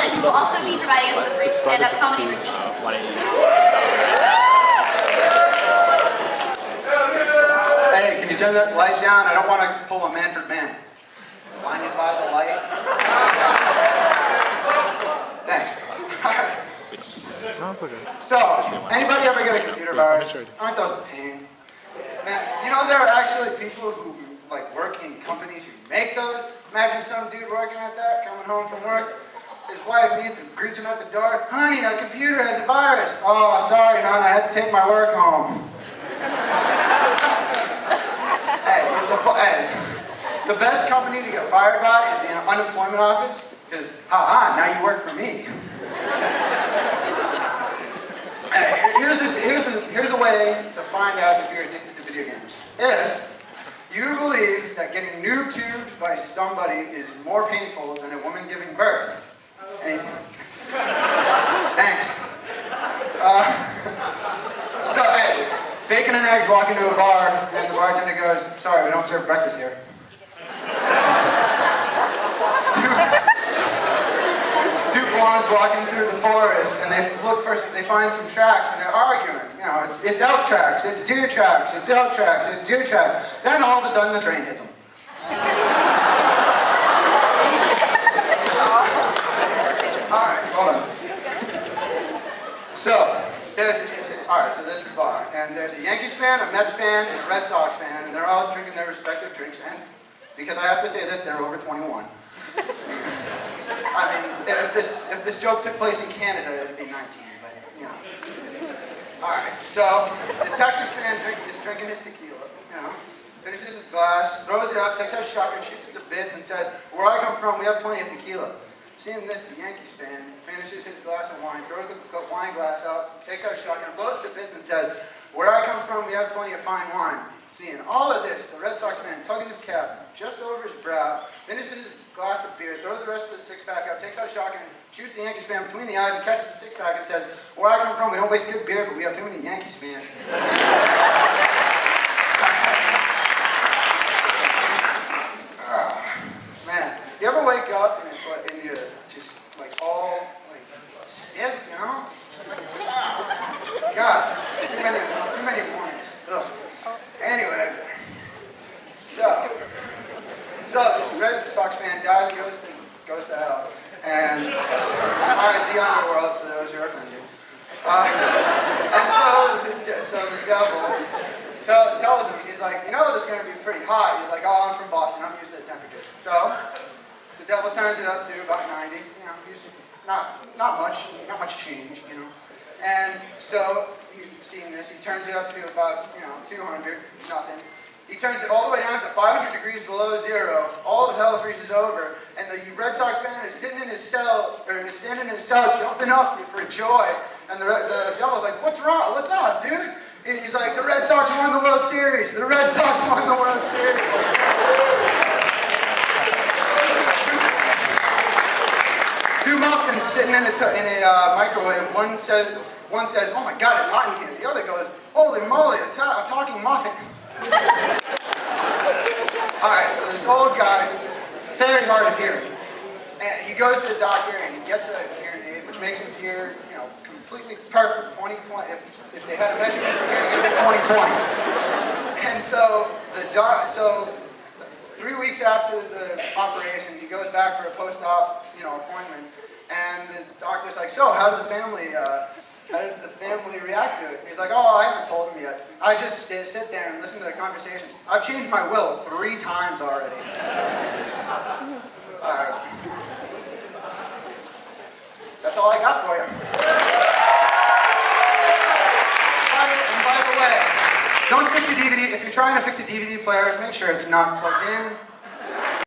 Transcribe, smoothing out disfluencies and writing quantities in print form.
Neilan, who will also be providing us with a brief stand-up comedy routine. Hey, can you turn that light down? I don't want to pull a Manfred Man. Blinded by the light. Thanks. No, it's okay. So, anybody ever get a computer virus? Aren't those a pain? Man, you know there are actually people who like work in companies who make those. Imagine some dude working at that, coming home from work. His wife meets him, greets him at the door. Honey, our computer has a virus. Oh, sorry, hon, I had to take my work home. The best company to get fired by is the unemployment office, because, haha, now you work for me. Here's a way to find out if you're addicted to video games. If you believe that getting noob tubed by somebody is more painful than a woman giving birth. Thanks. Bacon and eggs walk into a bar, and the bartender goes, sorry, we don't serve breakfast here. Two blondes walking through the forest, and they find some tracks, and they're arguing. You know, it's elk tracks, it's deer tracks, it's elk tracks, it's deer tracks. Then all of a sudden the train hits them. All right, hold on. So this is a bar, and there's a Yankees fan, a Mets fan, and a Red Sox fan, and they're all drinking their respective drinks, and because I have to say this, they're over 21. I mean, if this joke took place in Canada, it'd be 19, but, you know. All right, so the Texas fan is drinking his tequila, you know, finishes his glass, throws it out, takes out a shotgun, shoots it to bits, and says, where I come from, we have plenty of tequila. Seeing this, the Yankees fan finishes his glass of wine, throws the wine glass out, takes out a shotgun, blows it to bits, and says, where I come from, we have plenty of fine wine. Seeing all of this, the Red Sox fan tugs his cap just over his brow, finishes his glass of beer, throws the rest of the six-pack out, takes out a shotgun, shoots the Yankees fan between the eyes, and catches the six-pack and says, where I come from, we don't waste good beer, but we have too many Yankees fans. Man, you ever wake up and it's like, and you're just like all like stiff, you know? Just like, God, too many mornings. Ugh. Anyway, so this Red Sox fan dies and goes to hell. And alright, the underworld for those who are offended. So the devil tells him, he's like, you know this is going to be pretty hot. He's like, oh, I'm from Boston, I'm used to the temperature. So the devil turns it up to about 90, you know, usually not much change, you know. And so you've seen this, he turns it up to about, 200, nothing. He turns it all the way down to 500 degrees below zero. All of hell freezes over, and the Red Sox fan is sitting in his cell, or is standing in his cell, jumping up for joy. And the devil's like, "What's wrong? What's up, dude?" He's like, "The Red Sox won the World Series. The Red Sox won the World Series." Two muffins sitting in a microwave. One says, "Oh my God, it's hot in here." The other goes, "Holy moly, a talking muffin." Alright, so this old guy, very hard of hearing. And he goes to the doctor and he gets a hearing aid, which makes him hear, completely perfect, 2020. If they had a measurement for hearing, it would be 2020. And so 3 weeks after the operation, he goes back for a post-op, appointment. And the doctor's like, "So, how did the family react to it?" And he's like, "Oh, I haven't told them yet. I just sit there and listen to the conversations. I've changed my will 3 times already." All right. That's all I got for you. And by the way, don't fix a DVD. If you're trying to fix a DVD player, make sure it's not plugged in.